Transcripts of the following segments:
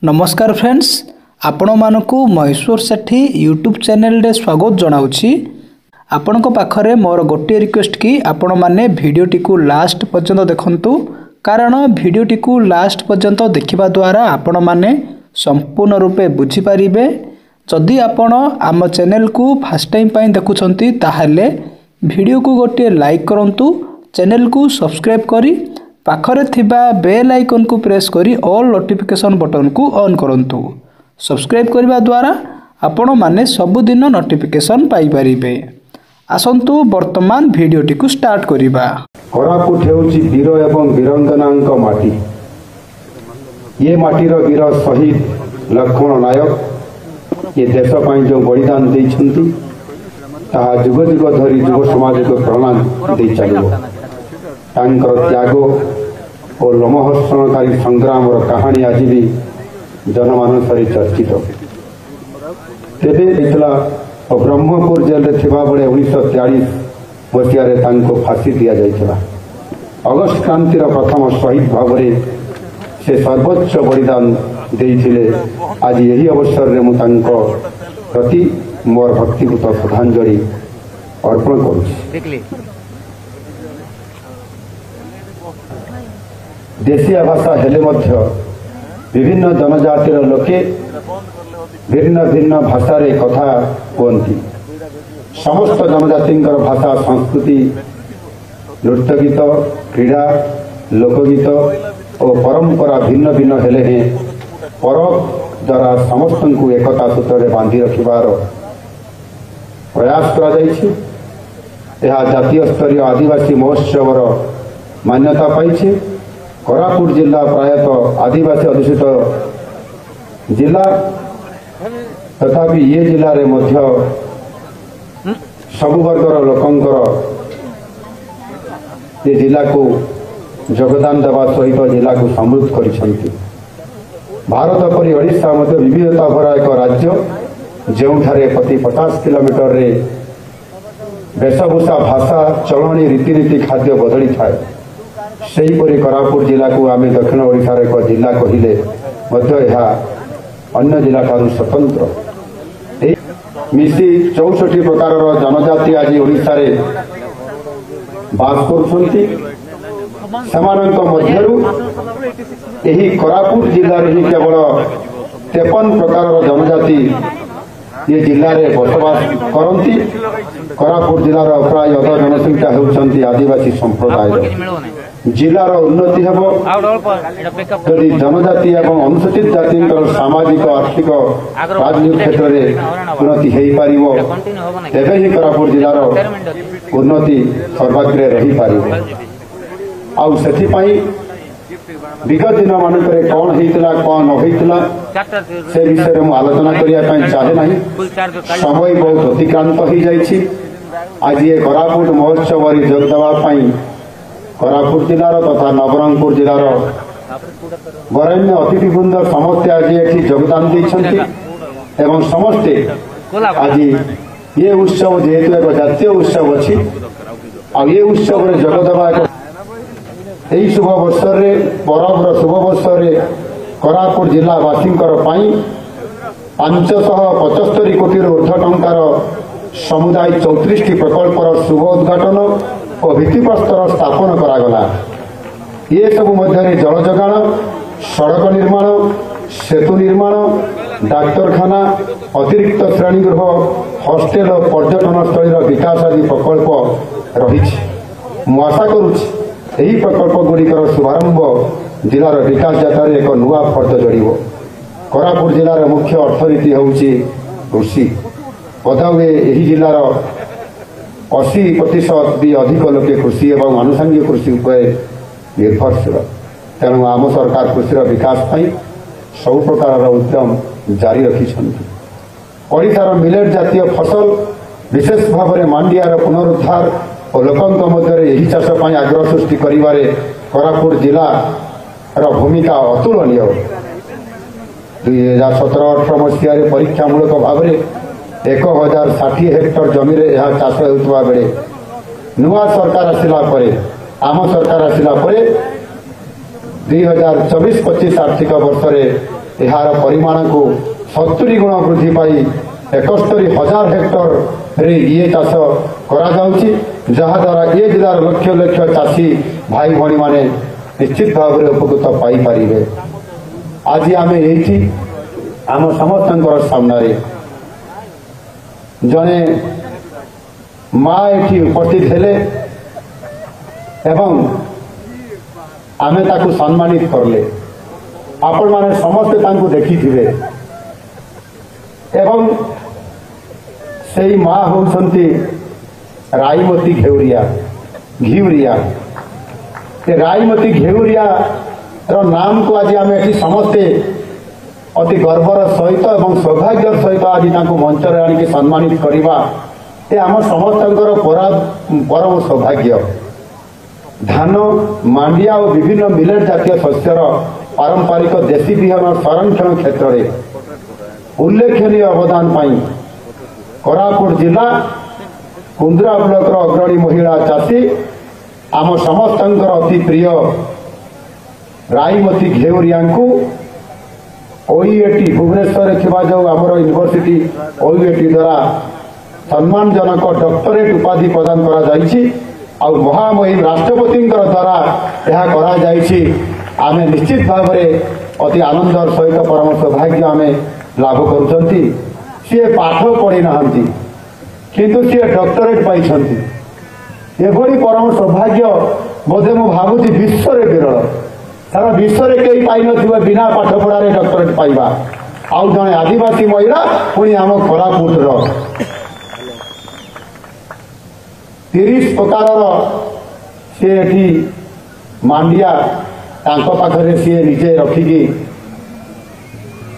नमस्कार फ्रेंड्स, आपण मानकु महेश्वर सेठी YouTube channel रे स्वागत जनाउछि। आपणको पाखरे मोर गोटे रिक्वेस्ट कि आपण माने वीडियोटी को लास्ट पर्यंत देखंतु, कारण वीडियोटी को लास्ट पर्यंत देखिबा द्वारा आपण माने संपूर्ण रूपे बुझी पारिबे। जदि आपण आम चैनल को फर्स्ट टाइम पई देखुछंती ताहाले वीडियो को गोटे लाइक करंतु, चैनल को सब्सक्राइब करी पाखरे थिबा बेल आइकन को प्रेस करी ऑल नोटिफिकेशन बटन को ऑन करंतु। सब्सक्राइब करबा द्वारा आपण माने सबुदिन नोटिफिकेशन पाई परिबे। आसंतु वर्तमान वीडियोटी को स्टार्ट करिबा। कोरापुट हेउची वीर एवं वीरंगनांक माटी। ये माटीर वीर शहीद लक्ष्मण नायक ये देश पाई जो बलिदान देइछंती ताहा जुग जुग धरी युव समाज को प्रेरणा दे चलिबो। तांकर त्याग और लोमहर्षणकारी संग्राम कहानी आज भी जनमानस चर्चित। तेबे ब्रह्मपुर जेल थिबा बेले 1943 मसीह फांसी दि जाइछला। अगस्ट क्रांतिर प्रथम शहीद भाव से सर्वोच्च बलिदान देइथिले। आज यही अवसर रे मु तांको प्रति मोर भक्तिगत श्रद्धांजलि अर्पण करूछि। देशिया भाषा हेले मध्य विभिन्न जनजातिर लोके भिन्न भिन्न भाषा रे कथा कहती। समस्त जनजाति भाषा संस्कृति नृत्य गीत क्रीड़ा लोकगीत और परंपरा भिन्न भिन्न हेले हैं परब द्वारा समस्त को एकता सूत्र बांधि रखिबार प्रयास करा जाइछि। यह जातीय स्तरीय आदिवासी महोत्सव मान्यता पाई। कोरापुट जिला प्रायतः आदिवासी अधुषित जिला, तथापि ये जिले रे मध्य सबु वर्गर लोकंकर ये जिला को योगदान देवा सहित जिला को समृद्ध करिसंती। भारत परि ओडिशा मध्य विविधता भरा एक राज्य जोठारे प्रति 50 किलोमीटर रे वेशभूषा भाषा चलणी रीतिनीति खाद्य बदली थाए। सेहीपरि कोरापुट जिला को आम दक्षिण ओडिशार एक जिला कहले अन्य जिला ठारू स्वतंत्र। मिसी 64 प्रकार जनजाति आज ओडिशा रे बास करुछंती। समानंक मध्यरु एही कोरापुट जिला रे ही केवल 53 प्रकार जनजाति ये जिले में बसवास करती। कोरापुट जिलार प्राय अध जनसंख्या होती आदिवासी संप्रदाय। जिलार उन्नति हेब यदि जनजाति एवं अनुसूचित जाति सामाजिक आर्थिक राजनीतिक क्षेत्र में उन्नति हो पार तेबे ही कोरापुट जिलार उन्नति सर्वाग्रे रही पार। आउ सेथिपाई विगत दिन मानक कौन होता कौन न होता से विषय में आलोचना करने चाहे ना। समय बहुत अतिक्रांत हो जाइछि। आज ये कोरापुट महोत्सव जोग देवाई कोरापुट जिलार तथा नवरंगपुर जिलार वरेण्य अतिथिवृंद समस्ते आज ये योगदान देइछंती एवं समस्ते आज ये उत्सव जेहेतु एक जातीय उत्सव अच्छी आ ये उत्सव जोग देवा यही शुभ अवसर परबर शुभ अवसर कोरापुट जिलावासी 575 कोटी ऊर्ध टंकार समुदाय 34 प्रकल्पर शुभ उद्घाटन और भित्तिप्रस्तर स्थापन करागला। ये सब मध्य जल जोगाण सड़क निर्माण सेतु निर्माण डाक्तरखाना अतिरिक्त श्रेणीगृह हॉस्टेल और पर्यटन स्थल विकास आदि प्रकल्प रही। आशा करुच्ची यही प्रकल्प गुड़िकर शुभारंभ जिलार विकास यात्रा एक नुआ फर्द जोड़। कोरापुट जिलार मुख्य अर्थनीति होउची कृषि। बधाहुए यही जिलार 80% भी अधिक लोके कृषि एवं आनुषंगिक कृषि उपर निर्भरशील। तेणु आम सरकार कृषि विकास पाई सब प्रकार उद्यम जारी रखिछंती। ओडिशार मिलेट जातीय फसल विशेष भाव में मांडियार पुनरुद्धार और लोकों मध्य यही चाष आग्रह सृष्टि करिवारे कोरापुट जिलार भूमिका अतुलनीय। 2017-18 मसीह परीक्षामूलक भाव में 1060 हेक्टर जमी यह चाष होता बेले नुआ सरकार आसला आम सरकार आसला 2024-25 आर्थिक वर्ष यार परिमाण को 70 गुण वृद्धि पाई 71,000 हेक्टर रे ये चाष कराद्वारा ये जिलार लक्ष लक्ष चाषी भाई भाई माने निश्चित भाव में उपकृत पाई पारे। आज आम ये आम समस्त सामने जड़े माँ ये उपस्थित हेले एवं आमे ताकू सम्मानित करले आपण माने समस्ते तांकू देखी थिबे एवं सेई माँ होउछंती राईमती घिउरिया ये राईमती घेउरिया रो नाम को आज आमे एठी समस्ते अति गर्वर सहित एवं सौभाग्य सहित आज तांकू मंच रे आनिक सम्मानित करिबा ए आम समस्तंकर परम सौभाग्य। धान मांडिया और विभिन्न मिलेट जातीय शस्यर पारंपरिक देशी बिहन संरक्षण क्षेत्र में उल्लेखनीय अवदान पाई कोरापुट जिला कुंद्रा ब्लॉक अग्रणी महिला चाषी आम समस्तंकर अति प्रिय राईमती घेउरिया ओईएटी भुवनेश्वर जो आमर यूनिवर्सिटी ओईएटी द्वारा सम्मानजनक डॉक्टरेट उपाधि प्रदान करा जायछि और महामहिम राष्ट्रपति द्वारा यह करा जायछि। आमे निश्चित भाव में अति आनंदर सहित परम सौभाग्य आमे लाभ करुछंती। सी पाठ पढ़ी नाहंती किंतु सी डॉक्टरेट पाइछंती। एभली परम सौभाग्य बोधे मु भावुची विश्व रे विरल सारा विश्व रे केई पाइ नथिबा बिना पाठ पढ़ारे डॉक्टरेट पाइबा आउ जने आदिवासी महिला पुणी आम कोरापुटर 30 प्रकार सी एठी मांडिया तांको पाखरे सी निजे रखिकी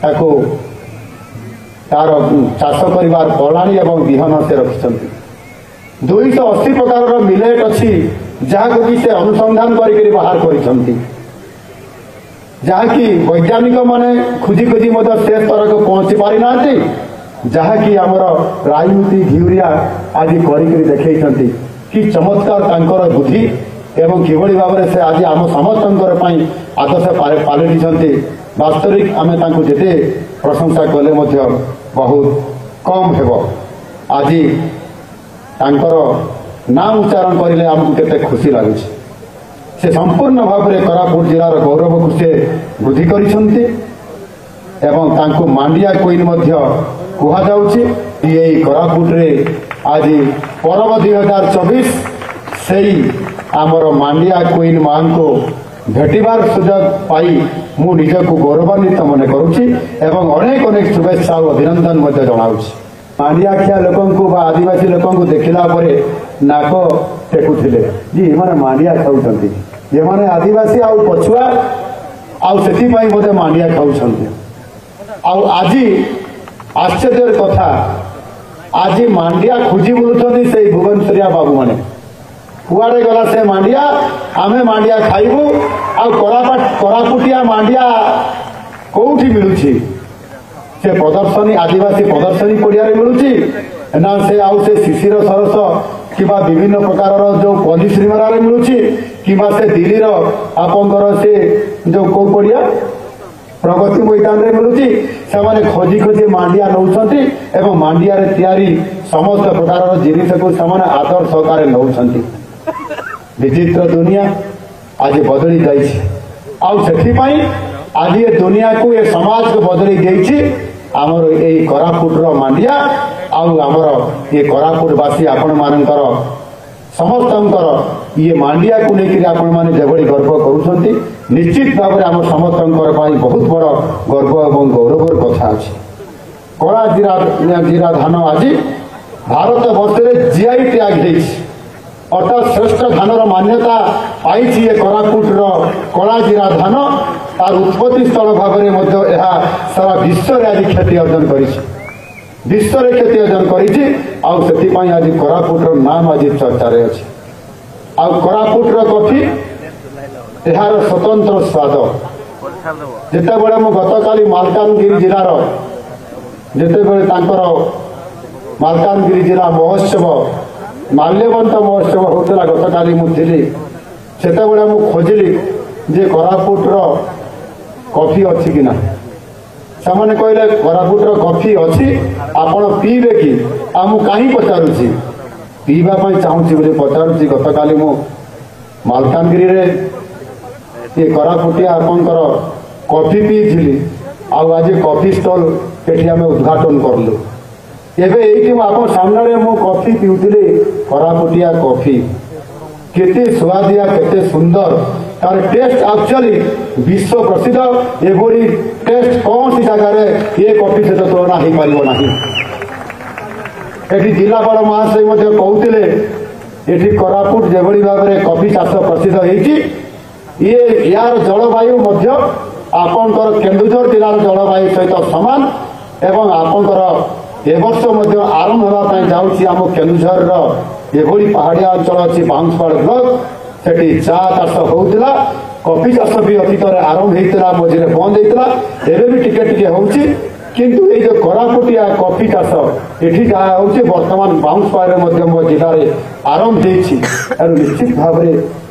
ताको तार चाष करिवार प्रणाली एवं विहन से रखिछंती। 280 प्रकार मिलेट अच्छी जहाँ कि से अनुसंधान करिकरी बाहर करिछंती जहाँकि वैज्ञानिक माने खोजी खोजी मध्य से स्तर को पहुंची पारि नांती जहाँकि आमर राईमती घिउरिया आज करिकरी देखैछंती कि चमत्कार तांकर बुद्धि एवं किभली भाव में से आज आम समस्तंकर पई आदर्श पालटिछंती। वास्तविक आमे तांको जेते प्रशंसा कले मध्य बहुत कम हेबो। आज तांकर नाम उच्चारण करिले आमको केते खुशी लागुछि। से संपूर्ण भाव में कोरापुट जिलार गौरव को से वृद्धि करिछंती एवं तांको मांडिया क्वीन मध्य कुहा जाउछि। ये कोरापुट रे आज पर्व 2024 सेई आमर मांडिया क्वीन मां को भेटिबार सुजोग पाई मु निजको गौरवान्वित मन करुछि एवं अनेक अनेक शुभेच्छा और अभिनंदन मध्य जनाउछि। मांडिया खिया लोकंकु बा आदिवासी लोकंकु देखिला परे नाक टेकुथिले जी माने मांडिया खाउछंती ये माने आदिवासी आउ पछुआ आउ सेति पई बोधे मांडिया खाउछंती। आउ आजी आश्चर्यर कथा आज मांडिया खोजी बुलुछंती से भुवनेश्वरिया बाबू माने कुआड़े गला से मांडिया आमे मांडिया खाइबू आउ कोरापुटिया मांडिया कोउठी मिलुछि से प्रदर्शनी आदिवासी प्रदर्शनी पड़िया मिलुछि ना से आउ से शिशिर सरस किबा विभिन्न प्रकार जो पलिश्रीमरा मिलुछि किबा से दिल्ली आपंकर से जो को पड़िया प्रगति मैदान रे मिलुछि से माने खोजी खोजी मांडिया नौछंती एवं मांडिया रे तैयारी समस्त प्रकार जिनिस को से आदर सहकार नौछंती। विचित्र दुनिया आज बदली जाइछि आउ सेथि पई आज ये दुनिया को ये समाज को बदली देछि आमर ए कोरापुटर मांडिया आउ आमर ये कोरापुटवासी आपण मानकर समस्तंकर ये मांडिया को लेकर आपण माने जेभली गर्व करूछंती निश्चित भाव में आम समस्तंकर पाई बहुत बड़ गर्व एवं गौरवर कथा अछि। कला जीरा धान आज भारत वर्ष में जीआई टैग हेछि अर्थात श्रेष्ठ धानर मान्यता पाई ये कोरापुटर कला जीरा धान तार उत्पत्ति स्थल भाव में सारा विश्व में आज ख्याति अर्जन करिछि विश्व में ख्याति अर्जन करिछि आउ सेति पई आज कोरापुटर नाम आज चर्चा रे अछि। आउ कोरापुटर कॉफी यार स्वतंत्र स्वाद जिते बड़े मु गतकाली मालकानगिरी जिलार जिते बड़े तांकर मालकानगिरी जिला महोत्सव माल्यवंत महोत्सव होता गतकाली मुझे से मु खोजिली जे कोरापुटर कॉफी अच्छी कि ना ସେମାନେ କହିଲେ କୋରାପୁଟର କଫି ଅଛି, ଆପଣ ପିଇବେ କି? ଆଉ ମୁଁ କାହିଁ ପଚାରୁଛି, ପିଇବା ପାଇଁ ଚାହୁଁଛି ବୋଲି ପଚାରୁଛି। ଗତକାଲି ମୁଁ ମାଲକାନଗିରିରେ ଏ କୋରାପୁଟିଆ ଆପଣଙ୍କର କଫି ପିଇଥିଲି, ଆଉ ଆଜି କଫି ଷ୍ଟଲ୍ ଏଠି ଆମେ ଉଦ୍ଘାଟନ କଲୁ। ଏବେ ଏଇଠି ଆପଣ ସାମ୍ନାରେ ମୁଁ କଫି ପିଉଥିଲି, କୋରାପୁଟିଆ କଫି। କେତେ ସୁଆଦିଆ, କେତେ ସୁନ୍ଦର, ତାର ଟେଷ୍ଟ ଆକ୍ଚୁଆଲି ବିଶ୍ୱ ପ୍ରସିଦ୍ଧ। ଏଭଳି ଟେଷ୍ଟ କୌଣସି ଜାଗାରେ ଏ କଫି ସହିତ ତୁଳନା ହେଇପାରିବ ନାହିଁ। ଏଠି ଜିଲ୍ଲାପାଳ ମହାଶୟ ମଧ୍ୟ କହୁଥିଲେ, ଏଠି କୋରାପୁଟ ଯେଭଳି ଭାବରେ କଫି ଚାଷ ପ୍ରସିଦ୍ଧ ହେଇଛି, ୟାର ଜଳବାୟୁ ମଧ୍ୟ ଆପଣଙ୍କର କେନ୍ଦୁଝର ଜିଲ୍ଲାର ଜଳବାୟୁ ସହିତ ସମାନ। ଏବଂ ଆପଣଙ୍କର ଏ ବର୍ଷ ମଧ୍ୟ ଆରମ୍ଭ ହେବା ପାଇଁ ଯାଉଛି ଆମ କେନ୍ଦୁଝରର ଏଭଳି ପାହାଡ଼ିଆ ଅଞ୍ଚଳ ଅଛି ବାଉଁଶପାଳ ବ୍ଲକ, ସେଠି ଚା ଚାଷ ହେଉଥିଲା, କଫି ଚାଷ ବି ଅତୀତରେ ଆରମ୍ଭ ହେଇଥିଲା, ମଝିରେ ବନ୍ଦ ହେଇଥିଲା, ଏବେ ବି ଟିକେ ଟିକେ ହେଉଛି। କିନ୍ତୁ ଏଇ ଯେଉଁ କୋରାପୁଟିଆ କଫି ଚାଷ ଏଠି ଯାହା ହେଉଛି ବର୍ତ୍ତମାନ ବାଉଁଶପାଳରେ ମଧ୍ୟ ମୋ ଜିଲ୍ଲାରେ ଆରମ୍ଭ ହେଇଛି। ତେଣୁ ନିଶ୍ଚିତ ଭାବରେ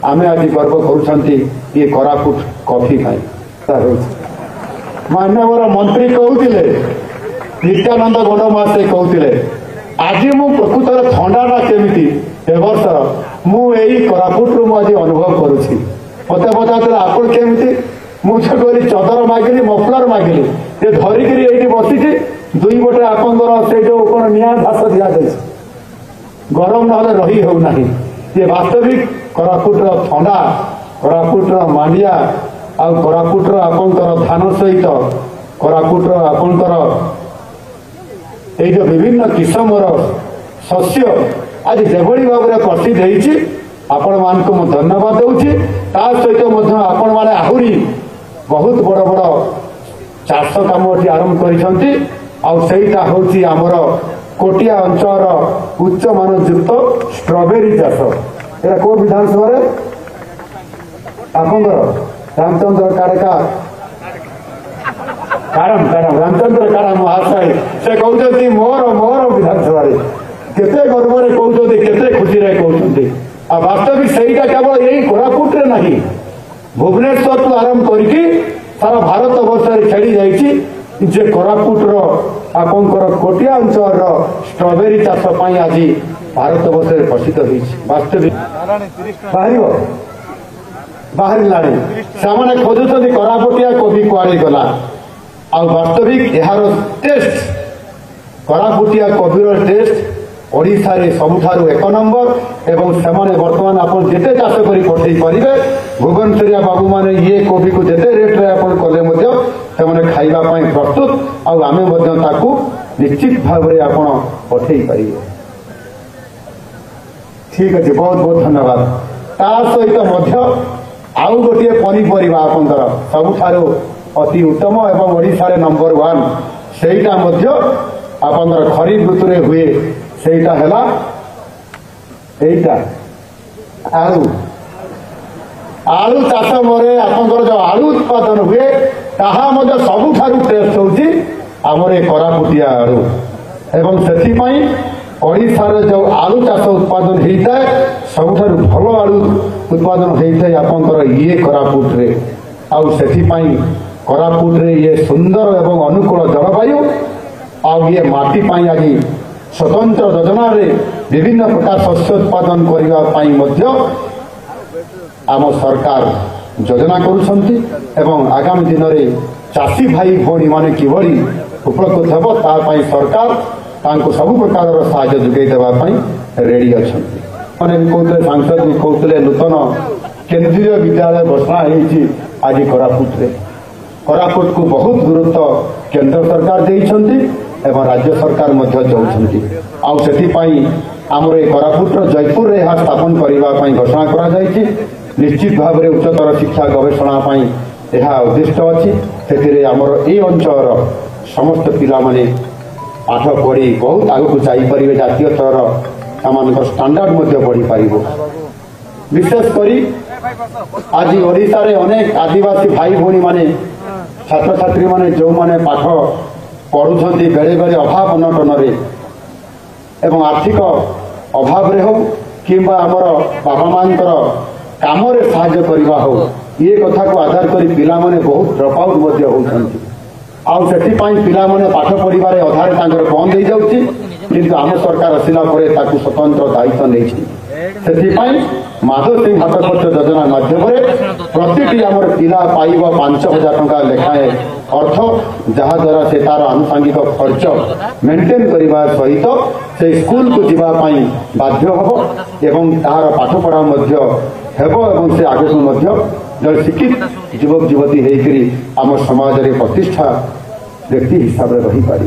ଆମେ ଆଜି ଗର୍ବ କରୁଛନ୍ତି ଏ କୋରାପୁଟ କଫି ପାଇଁ। ମାନ୍ୟବର ମନ୍ତ୍ରୀ କହୁଥିଲେ, ନିତ୍ୟାନନ୍ଦ ଗୌଡ଼ ମହାଶୟ କହୁଥିଲେ, ଆଜି ମୁଁ ପ୍ରକୃତରେ ଥଣ୍ଡାଟା କେମିତି ଏ ବର୍ଷ ମୁଁ ଏଇ କୋରାପୁଟରୁ ମୁଁ ଆଜି ଅନୁଭବ କରୁଛି। ମୋତେ ପଚାରୁଥିଲେ ଆପଣ କେମିତି, ମୁଁ ତ କହିଲି ଚଦର ମାଗିଲି, ମଫଲର ମାଗିଲି, ସେ ଧରିକିରି ଏଇଠି ବସିଛି। ଦୁଇ ପଟେ ଆପଣଙ୍କର ସେ ଯେଉଁ କ'ଣ ନିଆଁ ଧାସ ଦିଆଯାଇଛି, ଗରମ ନହେଲେ ରହି ହେଉନାହିଁ। ଏ ବାସ୍ତବିକ କୋରାପୁଟର ଥଣ୍ଡା, କୋରାପୁଟର ମାଣ୍ଡିଆ, ଆଉ କୋରାପୁଟର ଆପଣଙ୍କର ଧାନ ସହିତ କୋରାପୁଟର ଆପଣଙ୍କର ଏଇ ଯେଉଁ ବିଭିନ୍ନ କିସମର ଶସ୍ୟ ଆଜି ଯେଭଳି ଭାବରେ ପ୍ରସିଦ୍ଧ ହେଇଛି, ଆପଣମାନଙ୍କୁ ମୁଁ ଧନ୍ୟବାଦ ଦେଉଛି। ତା ସହିତ ମଧ୍ୟ ଆପଣମାନେ ଆହୁରି ବହୁତ ବଡ଼ ବଡ଼ ଚାଷ କାମ ଏଠି ଆରମ୍ଭ କରିଛନ୍ତି। ଆଉ ସେଇଟା ହେଉଛି ଆମର କୋଟିଆ ଅଞ୍ଚଳର ଉଚ୍ଚମାନଯୁକ୍ତ ଷ୍ଟ୍ରବେରୀ ଚାଷ। ଏଇଟା କୋଉ ବିଧାନସଭାରେ ଆପଣଙ୍କର ରାମଚନ୍ଦ୍ର ରାମଚନ୍ଦ୍ର କାଡ଼ା ମହାଶୟ ସେ କହୁଛନ୍ତି ମୋର ବିଧାନସଭାରେ, କେତେ ଗର୍ବରେ କହୁଛନ୍ତି, କେତେ ଖୁସିରେ କହୁଛନ୍ତି। ଆଉ ବାସ୍ତବିକ ସେଇଟା କେବଳ ଏଇ କୋରାପୁଟରେ ନାହିଁ, ଭୁବନେଶ୍ୱରଠୁ ଆରମ୍ଭ କରିକି ସାରା ଭାରତ ବର୍ଷରେ ଛାଡ଼ି ଯାଇଛି ଯେ କୋରାପୁଟର ଆପଣଙ୍କର କୋଟିଆ ଅଞ୍ଚଳର ଷ୍ଟ୍ରବେରୀ ଚାଷ ପାଇଁ ଆଜି ଭାରତ ବର୍ଷରେ ପ୍ରସିଦ୍ଧ ହେଇଛି। ବାସ୍ତବିକ ବାହାରିଲାଣି, ସେମାନେ ଖୋଜୁଛନ୍ତି କୋରାପୁଟିଆ କଫି କୁଆଡ଼େ ଗଲା। ଆଉ ବାସ୍ତବିକ ଏହାର ଟେଷ୍ଟ, କୋରାପୁଟିଆ କଫିର ଟେଷ୍ଟ ଓଡ଼ିଶାରେ ସବୁଠାରୁ 1 ନମ୍ବର। ଏବଂ ସେମାନେ ବର୍ତ୍ତମାନ ଆପଣ ଯେତେ ଚାଷ କରି ପଠେଇ ପାରିବେ, ଭୁବନେଶ୍ୱରିଆ ବାବୁମାନେ ଇଏ କଫିକୁ ଯେତେ ରେଟ୍ରେ ଆପଣ କଲେ ମଧ୍ୟ ସେମାନେ ଖାଇବା ପାଇଁ ପ୍ରସ୍ତୁତ। ଆଉ ଆମେ ମଧ୍ୟ ତାକୁ ନିଶ୍ଚିତ ଭାବରେ ଆପଣ ପଠେଇ ପାରିବେ। ଠିକ୍ ଅଛି, ବହୁତ ବହୁତ ଧନ୍ୟବାଦ। ତା ସହିତ ମଧ୍ୟ ଆଉ ଗୋଟିଏ ପନିପରିବା ଆପଣଙ୍କର ସବୁଠାରୁ ଅତି ଉତ୍ତମ ଏବଂ ଓଡ଼ିଶାରେ ନମ୍ବର 1, ସେଇଟା ମଧ୍ୟ ଆପଣଙ୍କର ଖରିଫ ଋତୁରେ ହୁଏ, ସେଇଟା ହେଲା ଏଇଟା ଆଳୁ ଚାଷ ପରେ ଆପଣଙ୍କର ଯେଉଁ ଆଳୁ ଉତ୍ପାଦନ ହୁଏ, ତାହା ମଧ୍ୟ ସବୁଠାରୁ ଟେଷ୍ଟ ହେଉଛି ଆମର ଏ କୋରାପୁଟିଆ ଆଳୁ। ଏବଂ ସେଥିପାଇଁ ଓଡ଼ିଶାରେ ଯେଉଁ ଆଳୁ ଚାଷ ଉତ୍ପାଦନ ହେଇଥାଏ, ସବୁଠାରୁ ଭଲ ଆଳୁ ଉତ୍ପାଦନ ହେଇଥାଏ ଆପଣଙ୍କର ଇଏ କୋରାପୁଟରେ। ଆଉ ସେଥିପାଇଁ କୋରାପୁଟରେ ଇଏ ସୁନ୍ଦର ଏବଂ ଅନୁକୂଳ ଜଳବାୟୁ, ଆଉ ଇଏ ମାଟି ପାଇଁ ଆଜି ସ୍ୱତନ୍ତ୍ର ଯୋଜନାରେ ବିଭିନ୍ନ ପ୍ରକାର ଶସ୍ୟ ଉତ୍ପାଦନ କରିବା ପାଇଁ ମଧ୍ୟ ଆମ ସରକାର ଯୋଜନା କରୁଛନ୍ତି। ଏବଂ ଆଗାମୀ ଦିନରେ ଚାଷୀ ଭାଇ ଭଉଣୀମାନେ କିଭଳି ଉପକୃତ ହେବ ତା ପାଇଁ ସରକାର ତାଙ୍କୁ ସବୁ ପ୍ରକାରର ସାହାଯ୍ୟ ଯୋଗାଇ ଦେବା ପାଇଁ ରେଡି ଅଛନ୍ତି। ମାନେ ବି କହୁଥିଲେ, ସାଂସଦ ବି କହୁଥିଲେ, ନୂତନ କେନ୍ଦ୍ରୀୟ ବିଦ୍ୟାଳୟ ଘୋଷଣା ହେଇଛି ଆଜି କୋରାପୁଟରେ। କୋରାପୁଟକୁ ବହୁତ ଗୁରୁତ୍ୱ କେନ୍ଦ୍ର ସରକାର ଦେଇଛନ୍ତି ଏବଂ ରାଜ୍ୟ ସରକାର ମଧ୍ୟ ଦେଉଛନ୍ତି। ଆଉ ସେଥିପାଇଁ ଆମର ଏ କୋରାପୁଟର ଜୟପୁରରେ ଏହା ସ୍ଥାପନ କରିବା ପାଇଁ ଘୋଷଣା କରାଯାଇଛି। ନିଶ୍ଚିତ ଭାବରେ ଉଚ୍ଚତର ଶିକ୍ଷା ଗବେଷଣା ପାଇଁ ଏହା ଉଦ୍ଦିଷ୍ଟ ଅଛି। ସେଥିରେ ଆମର এই ଅଞ୍ଚଳର ସମସ୍ତ ପିଲାମାନେ ପାଠ ପଢ଼ି ବହୁତ ଆଗକୁ ଯାଇପାରିବେ, ଜାତୀୟ ସ୍ତରର ସେମାନଙ୍କର ଷ୍ଟାଣ୍ଡାର୍ଡ ମଧ୍ୟ ବଢ଼ିପାରିବ। ବିଶେଷ କରି ଆଜି ଓଡ଼ିଶାରେ ଅନେକ ଆଦିବାସୀ ଭାଇ ଭଉଣୀମାନେ, ଛାତ୍ରଛାତ୍ରୀମାନେ ଯେଉଁମାନେ ପାଠ ପଢ଼ୁଛନ୍ତି ବେଳେ ବେଳେ ଅଭାବ ଅନଟନରେ ଏବଂ ଆର୍ଥିକ ଅଭାବରେ ହେଉ କିମ୍ବା ଆମର ବାପା ମାଆଙ୍କର କାମରେ ସାହାଯ୍ୟ କରିବା ହେଉ, ଏ କଥାକୁ ଆଧାର କରି ପିଲାମାନେ ବହୁତ ଡ୍ରପ୍ ଆଉଟ୍ ମଧ୍ୟ ହେଉଛନ୍ତି। आउ सेथिपाई पिलामने पाठ पढ़िबारे अधारे तांकर बंद हो जाउछि किंतु आम सरकार आसिला परे ताकु स्वतंत्र दायित्व नेछि सेथिपाई माधव सिंह हाथ खर्च योजना माध्यम प्रति आमर पिला पाइब 5,000 टंका लेखाएं अर्थ जहा द्वारा से तार आनुषंगिक खर्च मेंटेन करने सहित से स्कूल को जीवाई बाध्य हम एवं तार पाठ पढ़ा हेब से आगे जन शिक्षित युवक युवती होकर आम समाज में प्रतिष्ठा व्यक्ति हिसाब से रही पार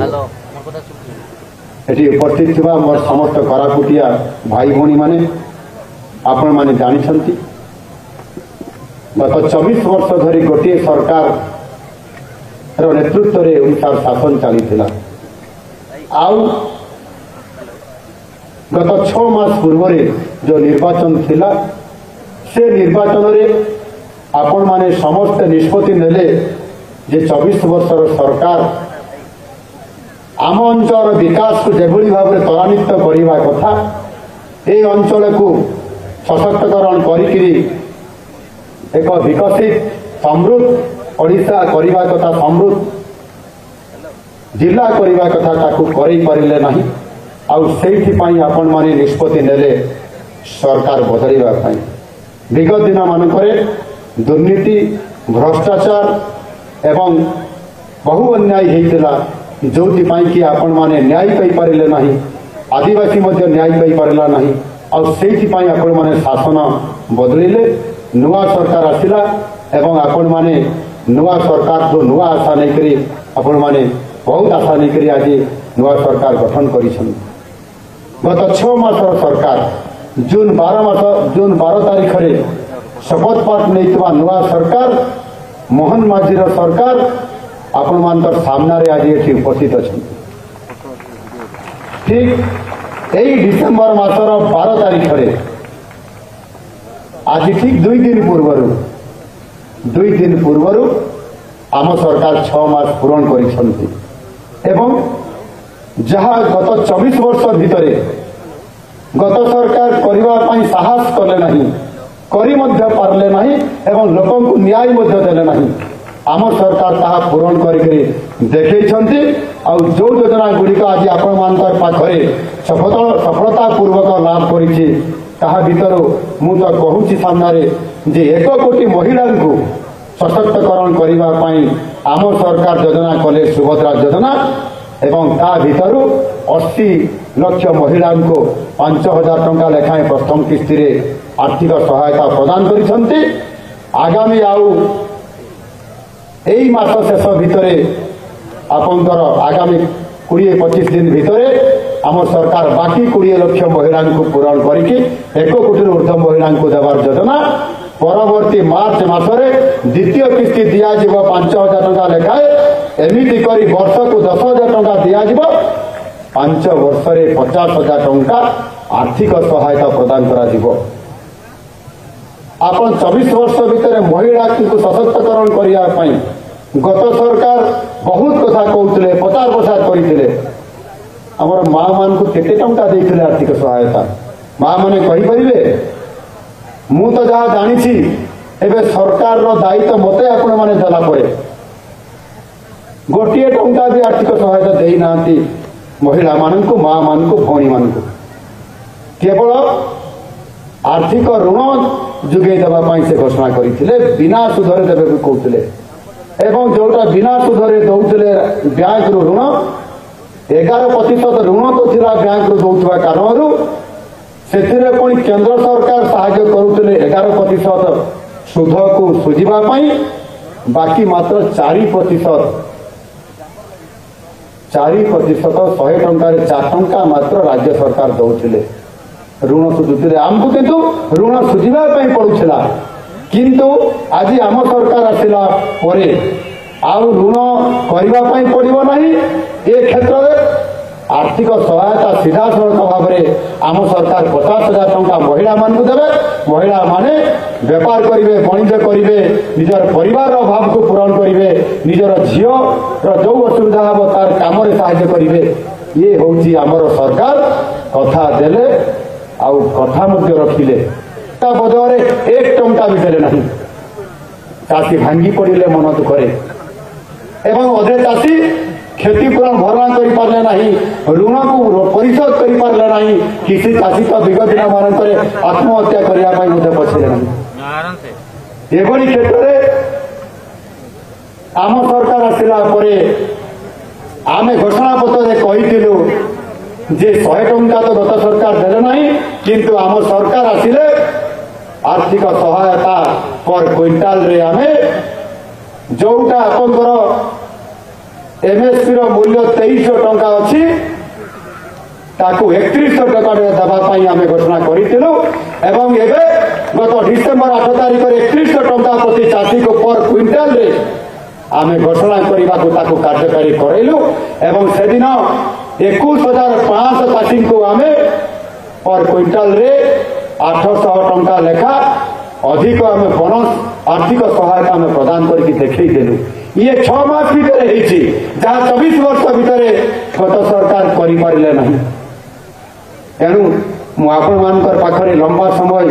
एटी उपस्थित थिबा मोर समस्त करापुटिया भाई भौणी माने आपण माने जानी छंती गत 24 वर्ष धरी गोटे सरकार रो नेतृत्व रे उनसार शासन चली थिला आउ गत 6 मास पूर्व रे जो निर्वाचन थिला से निर्वाचन रे आपण माने समस्त निष्पत्ति नेले जे 24 वर्षर सरकार आम अंचल विकास को जेभली भाव में त्वरान्वित करने कथा ए अंचल को सशक्तकरण करी एक विकसित समृद्ध ओडिशा करने कथा समृद्ध जिला करने कथा ताकू करई पारिले नहीं आउ सेइथिपाई आपण माने निष्पत्ति नेले सरकार बदलवा पाई विगत दिन मानकरे दुर्नीति भ्रष्टाचार एवं बहु अन्याय होइतिला जो कि आपण माने न्याय पाई पारिले नहीं आदिवासी मध्य न्याय पाई पारिला नहीं और सेइथिपाई आपण माने शासन बदलिले नुआ सरकार आसिला एवं आपण माने नुआ सरकार जो नुआ आशा नहीं करी आपण माने बहुत आशा नहीं करी आज नुआ सरकार गठन करिछन गत 6 मास सरकार जून 12 तारीख रे शपथ पाठ नैतबा नुआ सरकार मोहन माझीर सरकार आपण मानकर सामना रे आज ये उपस्थित अच्छा ठीक यही डिसेम्बर मासर 12 तारीख रे आज ठीक 2 दिन पूर्व आम सरकार 6 मास पूरण करिसंती एवं जहाँ गत 24 वर्ष भितरे गत सरकार करबा पई साहस करले नहीं करी मध्य पारले नहीं एवं लोकों को न्याय मध्य देले नहीं आम सरकार ताहा पूरण करी देखैछंती और जो योजना गुड़िक आज आपण मानकर पाखरे सफलता पूर्वक लाभ करिछि ताहा भीतर मु तो कहूछि सामने जे 1 कोटी महिला को सशक्तकरण करबा पई आम सरकार योजना कले सुभद्रा योजना एवं ता भीतर 80 लाख महिला को 5,000 टंका लेखाएं प्रथम किस्ती रे आर्थिक सहायता प्रदान करिसंती आगामी आउ एई मास शेष भितरे आपंकर आगामी 20-25 दिन भितरे आम सरकार बाकी 20 लाख महिला को पूरण करके 1 कोटी ऊर्ध्व महिला को देवार योजना परवर्ती मार्च मासरे द्वितीय किस्ती दिया 5,000 टंका लेखाए एमिति करी वर्ष को 10,000 टंका दिया 5 वर्ष रे 50,000 टंका आर्थिक सहायता प्रदान करा आपण 24 वर्ष भितर महिला को सशक्तकरण करने गत सरकार बहुत कथा कहते 50 प्रसाद करते आमर माँ मान को केते टंका देते आर्थिक सहायता माँ मैंने कहींपर मु तो जहाँ जानी एवं सरकार दायित्व मत आपण मैंने देला गोटे टंका भी आर्थिक सहायता देना महिला मान को माँ मान को भौणी मान को केवल आर्थिक ऋण जुगे देवाई से घोषणा करते बिना सुधरे देवे कहते एवं जोटा बिना सुधरे दौले बैंक रु ऋण 11% ऋण तो थिला बैंक रु दौथवा कारण से पुणी केंद्र सरकार साहाय्य करुले 11% सुध को सुझा बाकी मात्र 4% 100 टंका 4 टंका मात्र राज्य सरकार दौले ऋण सुझुले आमको किंतु ऋण सुझा पड़ूला किंतु आज आम सरकार आसला आउ ऋण करने पड़ो ना ए क्षेत्र में आर्थिक सहायता सीधा सड़क भाव में आम सरकार 50,000 टंका महिला मान देवे महिला माने व्यापार करेंगे वाणिज्य करेंगे निजर परिवार अभाव को पूरण करेंगे निजर झीर जो असुविधा हम तार कम साहाय्य करेंगे ये हूँ आमर सरकार कथा देले आउ कथा रखिले बदले 1 टंका भी देले नहीं चाषी भांगी पड़े मन दुखरे एवं अधे चाषी क्षतिपूरण भरणा कर पारे ना ऋण को परिशोध कर पारे ना किसी चाषी तो विगत दिन मानक आत्महत्या करने पछे एभली क्षेत्र में आम सरकार आसला आम घोषणा पत्र कही जे 100 टंका तो गत सरकार देले नहीं किंतु आम सरकार आसिले आर्थिक सहायता पर क्विंटाल रे आमे जोटा आपंकर एमएसपी रो मूल्य 2300 टंका अच्छी ताकू 3100 टका देवाई आम घोषणा करूँ एवं एवं गत डिसेम्बर 8 तारिख 3100 टंका प्रति चाषी को पर क्विंटाल रे आम घोषणा करने को कार्यकारी करलु एवं से दिन 21,500 चाषी को आम पर क्विंटाल रे 800 टंका लेखा अधिक आम बोनस आर्थिक सहायता आम प्रदान करके देखदेलु ये 6 मास भितर जहाँ 24 वर्ष भितर गत सरकार करें ना तेणु मुझे पाखे लंबा समय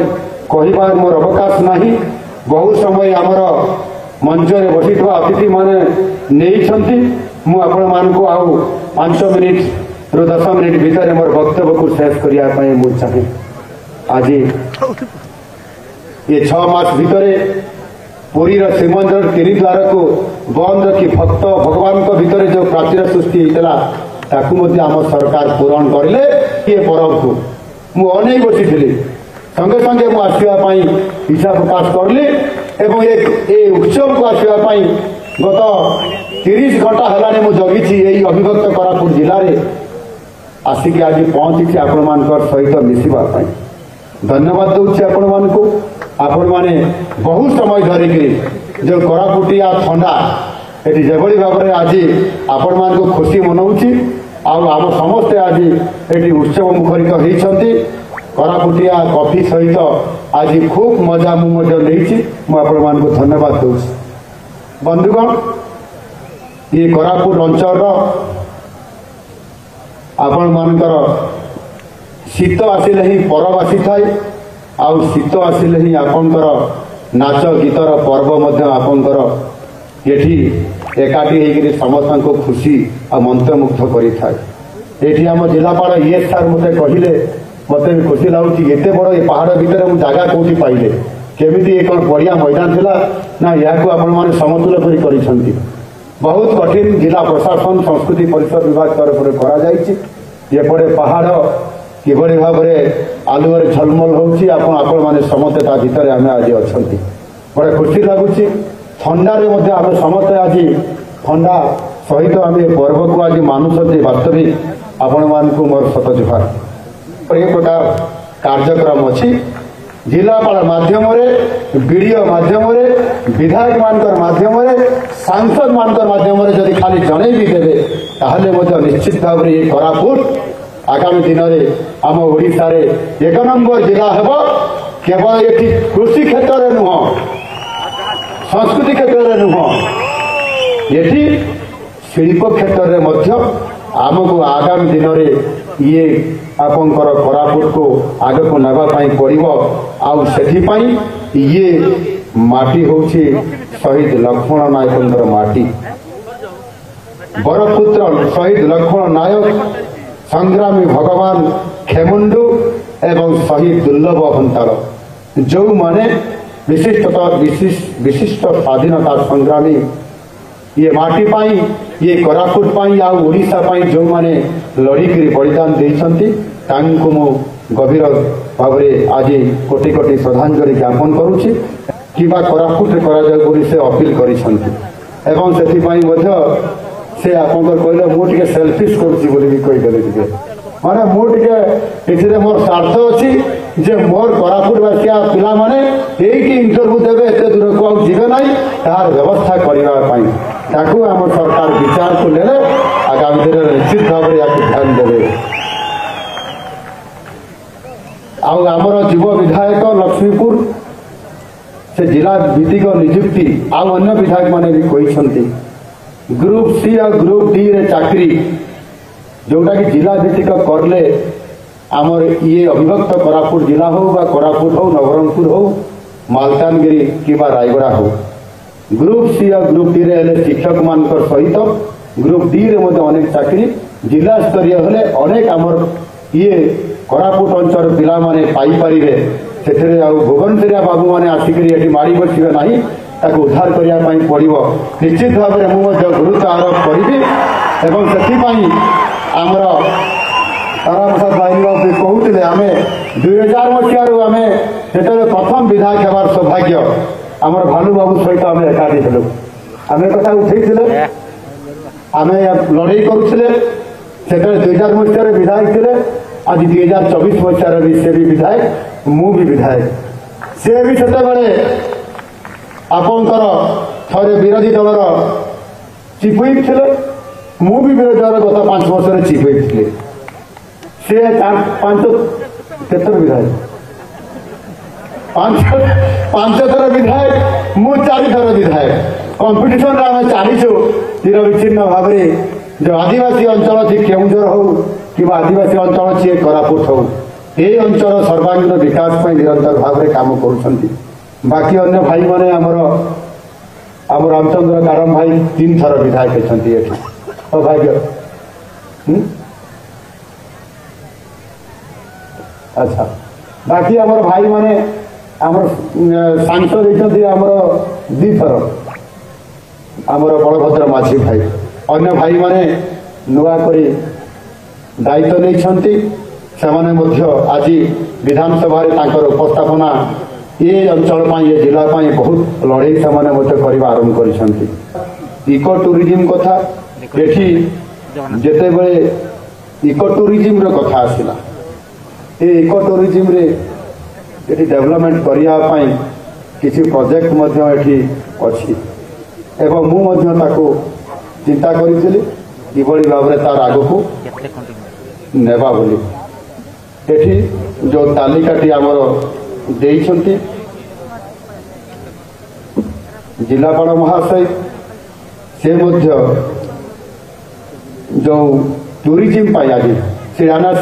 कहबार मोर अवकाश नहीं बहुत समय आमर मंचरे बसी अतिथि माने मुझे आउ 5 मिनिट रु 10 मिनिट भितर मोर वक्तव्य को शेष करने मुझे चाहे आज ये 6 मास भितर पुरी श्रीमंदिर 3 द्वार को बंद रखी भक्त भगवान को भितर जो प्राचीर सृष्टि होता आम सरकार पूरण करले ये पर्व को मुझे बसी संगे संगे मुझापी इच्छा प्रकाश करली एवं ये उत्सव को आसवाई गत 30 घंटा है मुझे जगी यही अभिभक्त कोरापुट जिले में आसिक आज पहुंची आपण मान सहित मिसवाई धन्यवाद दूसरी आपण मैंने बहुत समय धरिक जो कोरापुटिया थंडा ये जो भाव में आज आपण मान खुशी मनाऊँगी आम समस्ते आज ये उत्सव मुखरित होती कोरापुटिया कॉफी सहित आज खूब मजा मुझे नहीं धन्यवाद दूँ बंधुगण ये कोरापुट अंचल आपण मानकर शीत आसिले ही परब आसी थाए आउ शीत आसिले ही आपणकर नाच गीतर पर्व आपणकर एठी एकाठी होकर समस्त को खुशी आ मंत्रमुग्ध करें ये आम जिलापाल ये सार मत कहले मत भी खुशी लगुच एत बड़ ये पहाड़ भितर मुझे जगह कौटी पाइले केमी कौन बढ़िया मैदान थिला ना या समतुल कर बहुत कठिन जिला प्रशासन संस्कृति परिषद विभाग तरफ करपटे पहाड़ किभली भाव में आलुअर झलमल होने समस्ते भितर आम आज अच्छा बड़े खुशी लगुच थंडारे आम समस्ते आज थंडा सहित आम पर्व को आज मानुंट वास्तविक आपण मान मोर शत जुहार एक प्रकार कार्यक्रम अच्छी जिलापाल माध्यम बीडीओ माध्यम विधायक मान माध्यम सांसद मान माध्यम जदि खाली जन भी देवे ताहले निश्चित भाव में ये कोरापुट आगामी दिन में आम ओडिशा रे 1 नंबर जिला हेब केवल ये कृषि क्षेत्र में नुह संस्कृति क्षेत्र में नुह ये शिल्प क्षेत्र में आमको आगामी दिन में ये आपंकर कोरापुट को आग को नापाई पड़ो आउ ये माटी हूँ शहीद लक्ष्मण नायक माटी बरपुत्र शहीद लक्ष्मण नायक संग्रामी भगवान खेमुंडू एवं शहीद दुर्लभ हंताल जो माने विशिष्ट स्वाधीनता संग्रामी ये माटी पाई ये कोरापुट पाई आ ओडिशा पाई जो माने लड़िकी बलिदान देइछंती तांको मो गभीर भाव में आज कोटि कोटि श्रद्धांजलि ज्ञापन करुछि किबा कोरापुट रे करा जाय बोली से अपील करिसंती एवं सेथि पाई मध्य से आपनकर कहले मो टिके सेल्फिश करूछि बोली भी कहि देले टिके माने मो टिके एथिरे मोर स्वार्थ अछि जे मोर कोरापुट वासिया पिला माने एठी इंटरव्यू देबे एते दूर को जीवे नाही तार व्यवस्था करिवा पाई ताकू आम सरकार विचार को ले आगामी दिन में निश्चित भाव में ध्यान देवे आमर युव विधायक लक्ष्मीपुर से जिला भित्तिक नियुक्ति आउ अन्य विधायक माने भी कहते ग्रुप सी और ग्रुप डी रे चाकरी जोटा कि जिला भित्तिक करले आमर ये अविभक्त कोरापुट जिला हो बा कोरापुट हो नवरंगपुर हो मालकानगिरी कि रायगड़ा हो ग्रुप सी और ग्रुप डी रे शिक्षक मान सहित ग्रुप डी रे अनेक चाकरी जिला स्तरीय हेले अनेक आमर ये कोरापुट अंचल पिला माने पाई पारिबे सेथरे आ भुवनेश्वरिया बाबू माने आसिकरी एठी माड़ी बसिबे नाही ताको उद्धार करिया पई पड़िबो निश्चित भाव में मु गुरुत्व आरोप करिबी एवं सेथि पई आमर तारा प्रसाद भाई कहते आम 2000 मसीह आम से प्रथम विधायक हमार सौभाग्य आमर भालू बाबू सहित आम एकाठी थे आम कथा उठे आम लड़े करुले से 2000 मसीह विधायक थे आज 2024 मसीह भी से भी विधायक मु भी विधायक से भी से आपंकर थे विरोधी दलर चीफ व्हिप थे मु भी विरोधी दल गत 5 वर्ष चीफ व्हिप थे से 5 विधायक 5 थर विधायक मु 4 थर विधायक कंपिटिशन आम चलीचु चिरविच्छिन्न भाव जो आदिवासी अंचल अच्छी केउझर हो कि आदिवासी अंचल अच्छी कोरापुट हो ये अंचल सर्वांगीन विकास पर निरंतर भाव में काम कर बाकी अन्य भाई मैंने आम रामचंद्र कारम भाई 3 थर विधायक अच्छे सौभाग्य अच्छा बाकी आमर भाई माने आमर सांसद होती आमर 2 थर आमर बलभद्र माझी भाई अन्य भाई माने नुआ करी दायित्व नहीं आज विधानसभा उपस्थापना ये अंचल ये जिला बहुत लड़े से आरंभ कर इको टूरिज्म कथा ये जिते बड़े इको टूरिज्म कथा आसला ये इको टूरिज्म रे ये डेवलपमेंट करने किसी प्रोजेक्ट अच्छी एवं मुझे चिंता करी किभली भाव में तार आग को नेबा बोली एठी जो तालिकाटी आमर देइछंती जिलापाल महाशय से मध्य जो टूरिज्म पाई आज शिलान्यास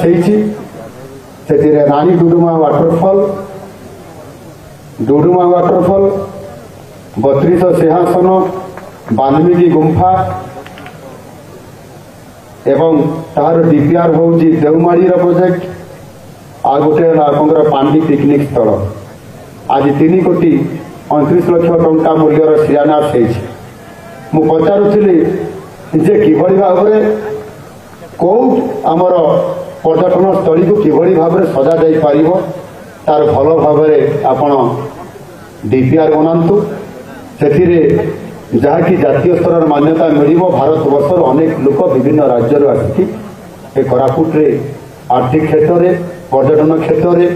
से रानी डुडुमा वाटरफॉल 32 सिंहासन वाल्मीकि गुंफा एवं तार डीपीआर हूँ देवमाड़ी प्रोजेक्ट आ गोटे आपंकर पांडी पिकनिक स्थल आज 3 कोटी 29 लाख टंका मूल्यर शिलान्यास मु पचारुली जे किभली भाव में कौ आमर पर्यटन स्थली को किभली भाव में सजा जाई पारिबो तार भल भाव में आपण डीपीआर बनातु से जहाँकि जातीय स्तर मान्यता मिल भारत वर्षर अनेक लोक विभिन्न राज्य आसिक कोरापुट रे आर्थिक क्षेत्र में पर्यटन क्षेत्र में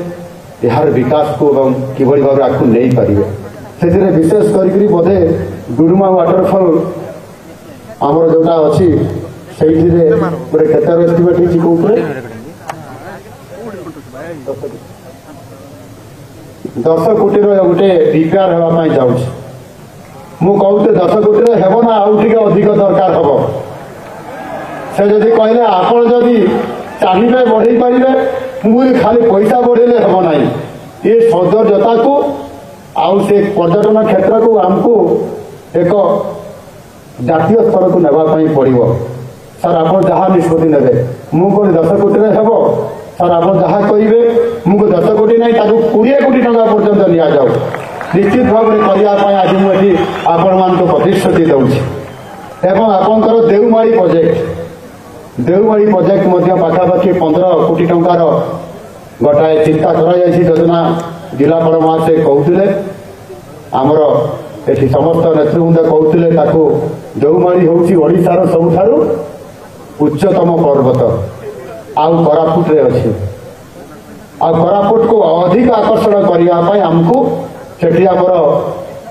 यार विकास को किभली भाव आपको नहीं पारे से विशेष करी बोधे डुडुमा वाटरफॉल आमर जोटा अच्छी से गोटे केतर एस्टिमेट होती 10 कोटी गोटे डीपीआर होगापी जाऊँ मु कहते 10 कोटी हेब ना आउ टे अधिक दरकार हम से जदि कहले आपण जदि चाहिए बढ़े पारे मुझे खाली पैसा बढ़ेले हम ना ये सौंदर्यता को आउ से पर्यटन क्षेत्र को आमको एक जातीय स्तर को नापी पड़ो सर आप जहाँ निष्पत्ति ने मुझे 10 कोटी हेब सर आप जहाँ कहे मुझे 10 कोटी ना 20 कोटी टका पर्यंत नि जाऊ निश्चित भाव में करने आज मुझे आपण मान प्रतिश्रुति दूसरी एवं आपंकर देवमाड़ी प्रोजेक्ट पाखापाखि 15 कोटी टंकार गोटाए चिंता कर योजना जिलापाल महाशय कहते आमर ये समस्त नेतृवृंद कहते देवमाड़ी हूँ ओडिशार सबुठारु उच्चतम पर्वत आउ कोरापुट रे अच्छी आ कोरापुट को अधिक आकर्षण करने आमको सेठी आमर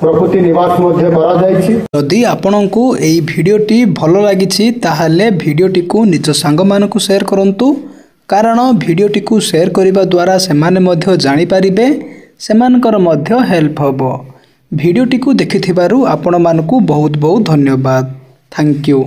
प्रकृति निवास मध्य करा जायछि। यदि आपनकु एई भिडियोटी भलो लागिछि ताहाले भिडियोटी को निज सांग मानकु शेयर करंतु कारण भिडियोटी को शेयर करिबा द्वारा सेमाने मध्य जानि पारिबे सेमानकर मध्य हेल्प हबो। भिडियोटी को देखिथिबारु आपण मानकु बहुत बहुत धन्यवाद। Thank you.